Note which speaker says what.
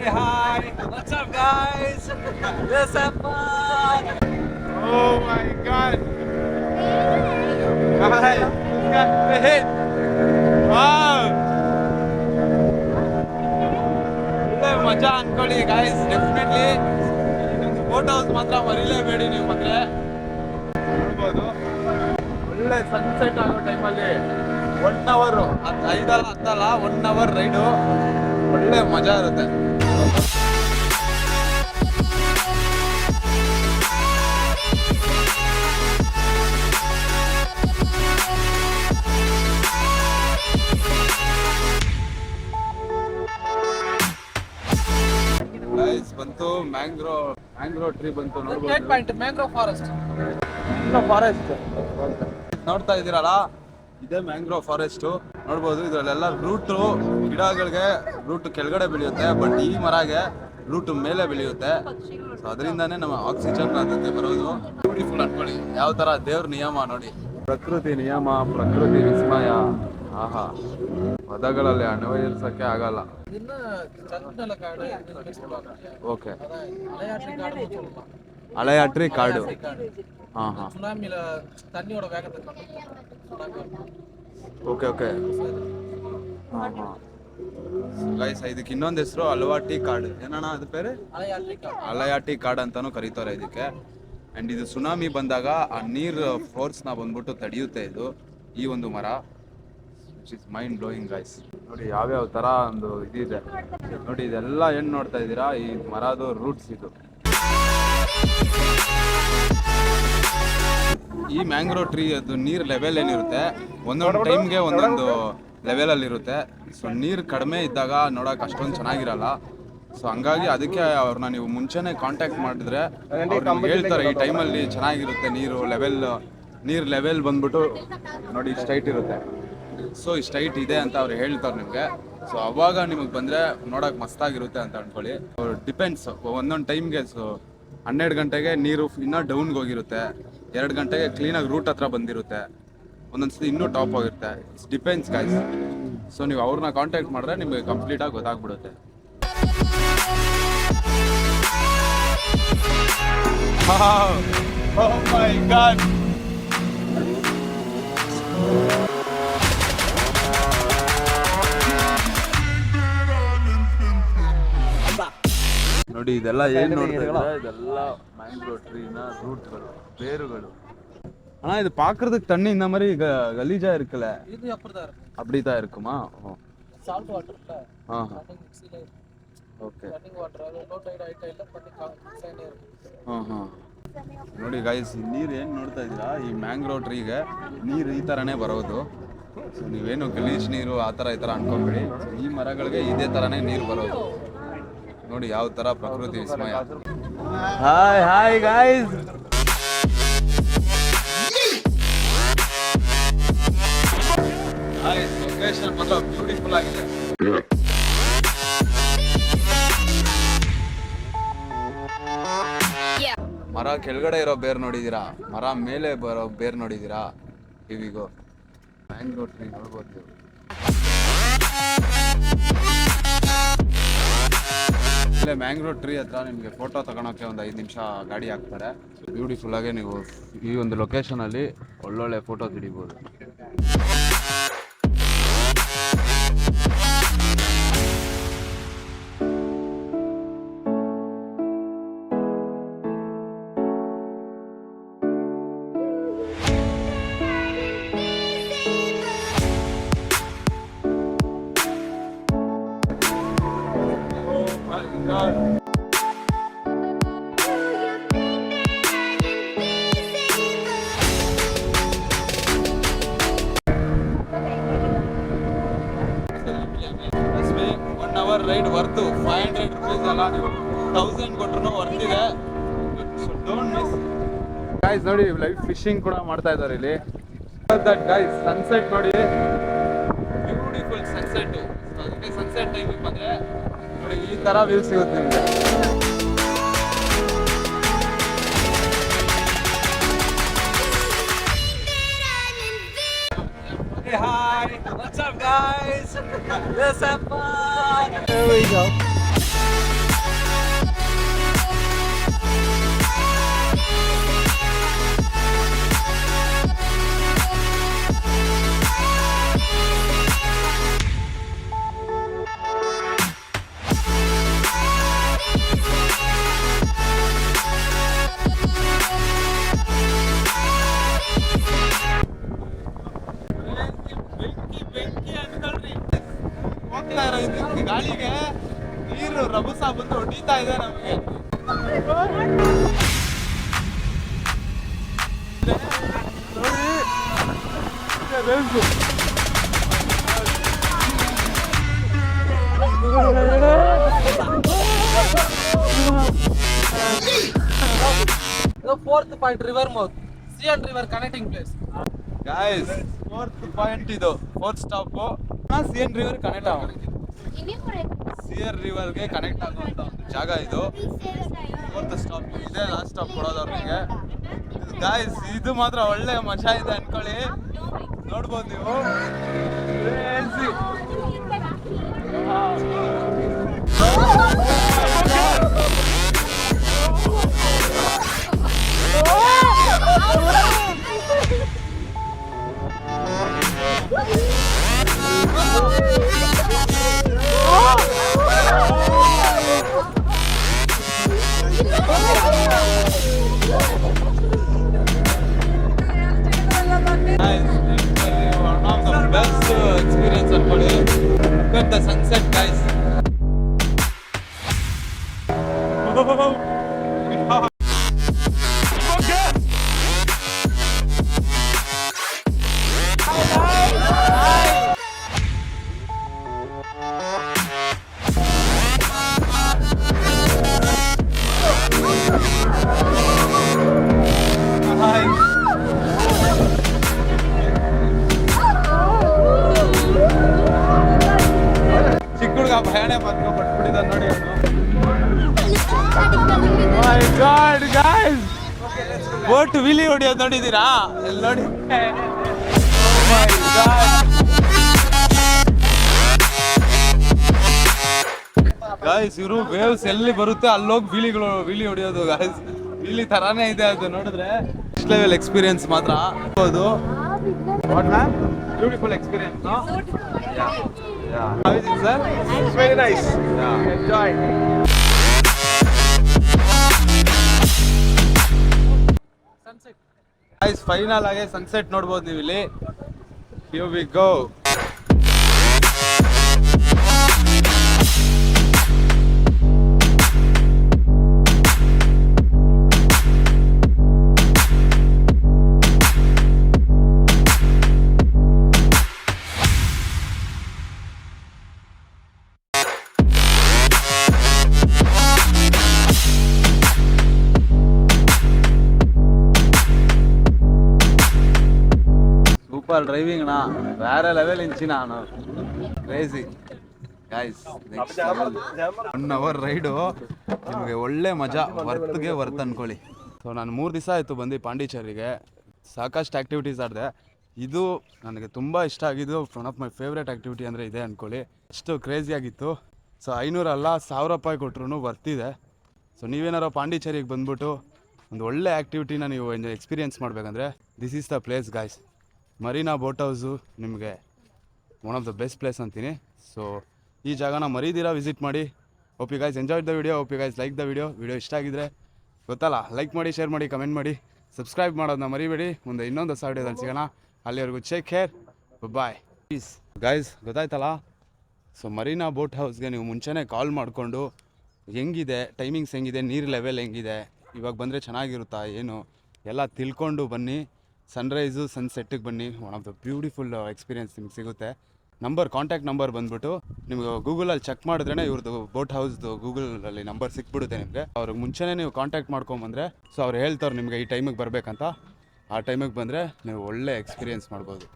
Speaker 1: Hey, hi. What's up, guys? Let's have fun.
Speaker 2: Oh my god! Guys, look at the hit! Wow! ಒಳ್ಳೆ ಮಜಾ ಅನ್ಕೊಳ್ಳಿ guys, definitely photos ಮಾತ್ರ ಮರಿಲೇಬೇಡಿ. ನೀವು ಮಾತ್ರ ನೋಡ್ಬೋದು ಒಳ್ಳೆ ಸನ್ಸೆಟ್ ಆಗೋ ಟೈಮಲ್ಲಿ 1 ಅವರ್, 5 ಅಲ್ಲ 1 ಅವರ್ ರೈಡು, ಒಳ್ಳೆ ಮಜಾ ಇರುತ್ತೆ. ಗೈಸ್ ಬಂತು ಮ್ಯಾಂಗ್ರೋ ಟ್ರೀ ಬಂತು, ನೋಡ್ಬೋದು.
Speaker 1: Mangrove forest.
Speaker 2: ಫಾರೆಸ್ಟ್ ನೋಡ್ತಾ ಇದ್ದೀರಲ್ಲ, ಇದೇ ಮ್ಯಾಂಗ್ರೋವ್ ಫಾರೆಸ್ಟ್. ನೋಡ್ಬೋದು ಇದರಲ್ಲೆಲ್ಲ ರೂಟ್ ಗಿಡಗಳಿಗೆ ರೂಟ್ ಕೆಳಗಡೆ ಬೆಳೆಯುತ್ತೆ, ಬಟ್ ಈ ಮರಗೆ ರೂಟ್ ಮೇಲೆ ಬೆಳೆಯುತ್ತೆ. ಸೊ ಅದರಿಂದಾನೇ ನಮ್ಮ ಆಕ್ಸಿಜನ್ ಅದಕ್ಕೆ ಬರೋದು. ಬ್ಯೂಟಿಫುಲ್ ಅನ್ಕೊಳ್ಳಿ, ಯಾವ ತರ ದೇವ್ರ ನಿಯಮ ನೋಡಿ. ಪ್ರಕೃತಿ ನಿಯಮ, ಪ್ರಕೃತಿ ವಿಸ್ಮಯ. ಆಹಾ, ಪದಗಳಲ್ಲಿ ಅನ್ವಯಿಸಕ್ಕೆ ಆಗಲ್ಲ. ಓಕೆ, அலையாற்றி காடு.
Speaker 1: சுனாமில தண்ணியோட வேகத்தை
Speaker 2: ಓಕೆ ಓಕೆ. ಗೈಸ್ ಇದಕ್ಕೆ ಇನ್ನೊಂದು ಹೆಸರು ಅಲವಾಟಿ ಕಾಡು. ಏನಣ್ಣ ಅದು ಪೇರು? ಅಲಯಾಟಿ ಕಾಡು ಅಂತಾನು ಕರೀತಾರೆ ಇದಕ್ಕೆ. ಅಂಡ್ ಇದು ಸುನಾಮಿ ಬಂದಾಗ ಆ ನೀರ್ ಫೋರ್ಸ್ ನ ಬಂದ್ಬಿಟ್ಟು ತಡೆಯುತ್ತೆ ಇದು, ಈ ಒಂದು ಮರ. Which is mind blowing guys. ನೋಡಿ ಯಾವ್ಯಾವ ತರ ಒಂದು ಇದಿದೆ ನೋಡಿ. ಇದೆಲ್ಲ ಏನ್ ನೋಡ್ತಾ ಇದ್ದೀರಾ, ಈ ಮರದು ರೂಟ್ಸ್ ಇದು. ಈ ಮ್ಯಾಂಗ್ರೋವ್ ಟ್ರೀ ಅದು ನೀರ್ ಲೆವೆಲ್ ಏನಿರುತ್ತೆ, ಒಂದೊಂದು ಟೈಮ್ಗೆ ಒಂದೊಂದು ಲೆವೆಲ್ ಅಲ್ಲಿ ಇರುತ್ತೆ. ಸೊ ನೀರು ಕಡಿಮೆ ಇದ್ದಾಗ ನೋಡಕ್ ಅಷ್ಟೊಂದು ಚೆನ್ನಾಗಿರಲ್ಲ. ಸೊ ಹಂಗಾಗಿ ಅದಕ್ಕೆ ಅವ್ರನ್ನ ನೀವು ಮುಂಚೆನೆ ಕಾಂಟ್ಯಾಕ್ಟ್ ಮಾಡಿದ್ರೆ ಅವ್ರು ನಿಮ್ಗೆ ಹೇಳ್ತಾರೆ ಈ ಟೈಮಲ್ಲಿ ಚೆನ್ನಾಗಿರುತ್ತೆ ನೀರ್ ಲೆವೆಲ್ ಬಂದ್ಬಿಟ್ಟು ನೋಡಿ ಇಷ್ಟು ಹೈಟ್ ಇರುತ್ತೆ. ಸೊ ಇಷ್ಟು ಹೈಟ್ ಇದೆ ಅಂತ ಅವ್ರು ಹೇಳ್ತಾರೆ ನಿಮ್ಗೆ. ಸೊ ಅವಾಗ ನಿಮಗೆ ಬಂದ್ರೆ ನೋಡಕ್ ಮಸ್ತಾಗಿರುತ್ತೆ ಅಂತ ಅನ್ಕೊಳ್ಳಿ. ಡಿಪೆಂಡ್ಸ್, ಒಂದೊಂದು ಟೈಮ್ಗೆ. ಸೊ 12 ಗಂಟೆಗೆ ನೀರು ಇನ್ನೂ ಡೌನ್ಗೆ ಹೋಗಿರುತ್ತೆ, 2 ಗಂಟೆಗೆ ಕ್ಲೀನಾಗಿ ರೂಟ್ ಹತ್ರ ಬಂದಿರುತ್ತೆ, ಒಂದೊಂದ್ಸತಿ ಇನ್ನೂ ಟಾಪ್ ಹೋಗಿರುತ್ತೆ. It's depends guys. ಸೊ ನೀವು ಅವ್ರನ್ನ ಕಾಂಟ್ಯಾಕ್ಟ್ ಮಾಡಿದ್ರೆ ನಿಮಗೆ ಕಂಪ್ಲೀಟಾಗಿ ಗೊತ್ತಾಗ್ಬಿಡುತ್ತೆ. Oh my God! ನೋಡಿ ಇದೆಲ್ಲ ಏನ್ ನೋಡ್ತಾ ಇದ್ದೀರಾ, ಇದೆಲ್ಲ ಮ್ಯಾಂಗ್ರೋವ್ ಟ್ರೀನ ರೂಟ್ಗಳು, ಬೇರುಗಳು. ஆனா இது பாக்குறதுக்கு தண்ணி இந்த மாதிரி கலீஜா இருக்குல்ல,
Speaker 1: இது அப்படிதான் இருக்கு.
Speaker 2: அப்படிதான் இருக்குமா?
Speaker 1: சால்ட் வாட்டர் இல்ல.
Speaker 2: ஆஹா,
Speaker 1: ಓಕೆ. ರನ್ನಿಂಗ್ ವಾಟರ್, ಅದು ಲೋ ಟೈಡ್ ಹೈ ಟೈಡ್ ಪಟ್ಟಿ ಸೈನ್ ಇರುತ್ತೆ.
Speaker 2: ಆಹಾ, ನೋಡಿ ಗೈಸ್, ನೀರು ಏನು ನೋಡ್ತಾ ಇದ್ದೀರಾ, ಈ ಮ್ಯಾಂಗ್ರೋವ್ ಟ್ರೀಗೆ ನೀರು ಈ ಥರನೇ ಬರೋದು. ಸೊ ನೀವೇನು ಗಲೀಜ್ ನೀರು ಆ ಥರ ಈ ಥರ ಅನ್ಕೊಂಬಿಡಿ. ಈ ಮರಗಳಿಗೆ ಇದೇ ಥರನೇ ನೀರು ಬರೋದು. ನೋಡಿ ಯಾವ ಥರ ಪ್ರಕೃತಿ ವಿಸ್ಮಯ. ಹಾಯ್ ಹಾಯ್ ಗೈಸ್, ಲೊಕೇಶನ್ ಮಾತ್ರ ಬ್ಯೂಟಿಫುಲ್ ಆಗಿದೆ. ಮರ ಕೆಳಗಡೆ ಇರೋ ಬೇರ್ ನೋಡಿದೀರಾ, ಮರ ಮೇಲೆ ಬರೋ ಬೇರ್ ನೋಡಿದೀರಾ, ಇವಿಗೋ ಮ್ಯಾಂಗ್ರೋವ್ ಟ್ರೀ ನೋಡ್ಬೋದು ನೀವು. ಇಲ್ಲೇ ಮ್ಯಾಂಗ್ರೋವ್ ಟ್ರೀ ಹತ್ರ ನಿಮಗೆ ಫೋಟೋ ತಗೊಳಕ್ಕೆ ಒಂದು 5 ನಿಮಿಷ ಗಾಡಿ ಹಾಕ್ತಾರೆ. ಬ್ಯೂಟಿಫುಲ್ ಆಗಿ ನೀವು ಈ ಒಂದು ಲೊಕೇಶನ್ ಅಲ್ಲಿ ಒಳ್ಳೊಳ್ಳೆ ಫೋಟೋ ತೆಗಿಬೋದು. ರೈಡ್ ವರ್ತು 500 ರೂಪೀಸ್ ಅಲ್ಲ, ನೀವು 1000 ಕೊಟ್ಟರು ವರ್ತ್ ಇದೆ. Don't miss guys. ನೋಡಿ ಲೈವ್ ಫಿಶಿಂಗ್ ಕೂಡ ಮಾಡ್ತಾ ಇದ್ದಾರೆ ಇಲ್ಲಿ. ದಟ್ ಗೈಸ್, ಸನ್ಸೆಟ್ ನೋಡಿ, ಬ್ಯೂಟಿಫುಲ್ ಸನ್ಸೆಟ್. ಅದಕ್ಕೆ ಸನ್ಸೆಟ್ ಟೈಮಿಗೆ ಬಂದ್ರೆ ನೋಡಿ ಈ ತರ ವ್ಯೂ ಸಿಗುತ್ತೆ ನಿಮಗೆ.
Speaker 1: Hey, hi. What's up, guys? Let's have fun. There we go.
Speaker 2: ನೀರು ರಭಸ ಬಂದು ಹೊಡಿತಾ ಇದೆ ನಮಗೆ.
Speaker 1: ಫೋರ್ತ್ ಪಾಯಿಂಟ್ ರಿವರ್ ಮೌತ್, ಸಿಯನ್ river connecting place.
Speaker 2: Guys, fourth point ಇದು, ಫೋರ್ತ್ ಸ್ಟಾಪ್ ಸಿಯನ್ ರಿವರ್ ಕನೆಕ್ಟ್ ಆಗ, ಸಿಯನ್ ರಿವರ್ಗೆ ಕನೆಕ್ಟ್ ಆಗುವಂತ ಒಂದು ಜಾಗ ಇದು. ಫೋರ್ತ್ ಸ್ಟಾಪ್ ಇದೆ, ಲಾಸ್ಟ್ ಸ್ಟಾಪ್ ಕೊಡೋದು ಅವ್ರಿಗೆ. ಗಾಯ್ಸ್, ಇದು ಮಾತ್ರ ಒಳ್ಳೆ ಮಜಾ ಇದೆ ಅನ್ಕೊಳ್ಳಿ, ನೋಡ್ಬೋದು ನೀವು. One of the best experience ಅನ್ಕೊಳ್ಳಿ. Look at the sunset, guys. ಚಿಕ್ಕ ಹುಡುಗ ಭಯನೇ ಬಂದು ಪಟ್ಬಿಟ್ಟಿದ್ದ ನೋಡಿ ಅವನು. ಮೈ ಗಾಡ್ ಗಾಯ್ಸ್, ಬೋಟ್ ವಿಲಿ ಹೊಡಿಯೋದು ನೋಡಿದ್ದೀರಾ? ಇಲ್ಲಿ ನೋಡಿ. ಗಾಯ್ಸ್, ಇವರು ವೇವ್ಸ್ ಎಲ್ಲಿ ಬರುತ್ತೆ ಅಲ್ಲೋಗಿ ವಿಲಿ ಹೊಡಿಯೋದು ಗಾಯ್ಸ್. ವಿಲಿ ತರಾನೇ ಇದೆ ಅದು ನೋಡಿದ್ರೆ. ನೆಕ್ಸ್ಟ್ ಲೆವೆಲ್ ಎಕ್ಸ್ಪೀರಿಯನ್ಸ್ ಮಾತ್ರ ಅದು. What ma'am? Beautiful experience, no? Yeah. How is it, sir?
Speaker 3: It's very nice.
Speaker 2: Yeah.
Speaker 3: Enjoy.
Speaker 1: Sunset.
Speaker 2: Guys, final ಆಗಿ ಸನ್ಸೆಟ್ ನೋಡ್ಬೋದು ನೀವು ಇಲ್ಲಿ. Here we go. Super driving ನಾ, ಬೇರೆ ಲೆವೆಲ್ ಇಂಚಿನ ನಾನು, crazy guys. Next level 1 hour raid, ನಿಮಗೆ ಒಳ್ಳೆ ಮಜಾ, ವರ್ತ್ಗೆ ವರ್ತ್ ಅನ್ಕೊಳ್ಳಿ. ಸೊ ನಾನು 3 ದಿವಸ ಆಯಿತು ಬಂದು ಪಾಂಡಿಚೇರಿಗೆ. ಸಾಕಷ್ಟು ಆ್ಯಕ್ಟಿವಿಟೀಸ್ ಆಡಿದೆ. ಇದು ನನಗೆ ತುಂಬ ಇಷ್ಟ ಆಗಿದ್ದು, one of my favourite activity ಅಂದರೆ ಇದೆ ಅಂದ್ಕೊಳ್ಳಿ. ಅಷ್ಟು ಕ್ರೇಜಿಯಾಗಿತ್ತು. ಸೊ 500 ಅಲ್ಲ, 1000 ರೂಪಾಯಿ ಕೊಟ್ಟರು ವರ್ತಿದೆ. ಸೊ ನೀವೇನಾರು ಪಾಂಡಿಚೇರಿಗೆ ಬಂದ್ಬಿಟ್ಟು ಒಂದು ಒಳ್ಳೆ ಆ್ಯಕ್ಟಿವಿಟಿನ ನೀವು ಎಕ್ಸ್ಪೀರಿಯೆನ್ಸ್ ಮಾಡಬೇಕಂದ್ರೆ this is the place guys. Marina boat house ನಿಮಗೆ one of the best place ಅಂತೀನಿ. ಸೊ ಈ ಜಾಗನ ಮರೀದಿರ ವಿಸಿಟ್ ಮಾಡಿ. Hope you guys enjoyed the video, hope you guys like the video. Video ಇಷ್ಟ ಆಗಿದ್ರೆ ಗೊತ್ತಲ್ಲ, ಲೈಕ್ ಮಾಡಿ, ಶೇರ್ ಮಾಡಿ, ಕಮೆಂಟ್ ಮಾಡಿ, ಸಬ್ಸ್ಕ್ರೈಬ್ ಮಾಡೋದನ್ನ ಮರಿಬೇಡಿ. ಮುಂದೆ ಇನ್ನೊಂದು ಹೊಸ ವಿಡಿಯೋದಲ್ಲಿ ಸಿಗೋಣ. ಅಲ್ಲಿವರೆಗೂ take care, bye, please. Guys ಗೊತ್ತಾಯ್ತಲ್ಲ, ಸೊ ಮರೀನಾ ಬೋಟ್ ಹೌಸ್ಗೆ ನೀವು ಮುಂಚೆನೇ ಕಾಲ್ ಮಾಡಿಕೊಂಡು ಹೆಂಗಿದೆ, ಟೈಮಿಂಗ್ಸ್ ಹೆಂಗಿದೆ, ನೀರು ಲೆವೆಲ್ ಹೆಂಗಿದೆ, ಇವಾಗ ಬಂದರೆ ಚೆನ್ನಾಗಿರುತ್ತಾ ಏನು ಎಲ್ಲ ತಿಳ್ಕೊಂಡು ಬನ್ನಿ. ಸನ್ರೈಸು ಸನ್ಸೆಟ್ಟಿಗೆ ಬನ್ನಿ. One of the beautiful experience ನಿಮ್ಗೆ ಸಿಗುತ್ತೆ. ಕಾಂಟ್ಯಾಕ್ಟ್ ನಂಬರ್ ಬಂದುಬಿಟ್ಟು ನಿಮಗೆ ಗೂಗಲಲ್ಲಿ ಚೆಕ್ ಮಾಡಿದ್ರೇ ಇವ್ರದ್ದು ಬೋಟ್ ಹೌಸ್ದು ಗೂಗಲಲ್ಲಿ ನಂಬರ್ ಸಿಕ್ಬಿಡುತ್ತೆ ನಿಮಗೆ. ಅವ್ರಿಗೆ ಮುಂಚೆನೇ ನೀವು ಕಾಂಟ್ಯಾಕ್ಟ್ ಮಾಡ್ಕೊಂಬಂದರೆ ಸೊ ಅವ್ರು ಹೇಳ್ತಾರೆ ನಿಮಗೆ ಈ ಟೈಮಿಗೆ ಬರಬೇಕಂತ. ಆ ಟೈಮಿಗೆ ಬಂದರೆ ನೀವು ಒಳ್ಳೆ ಎಕ್ಸ್ಪೀರಿಯೆನ್ಸ್ ಮಾಡ್ಬೋದು.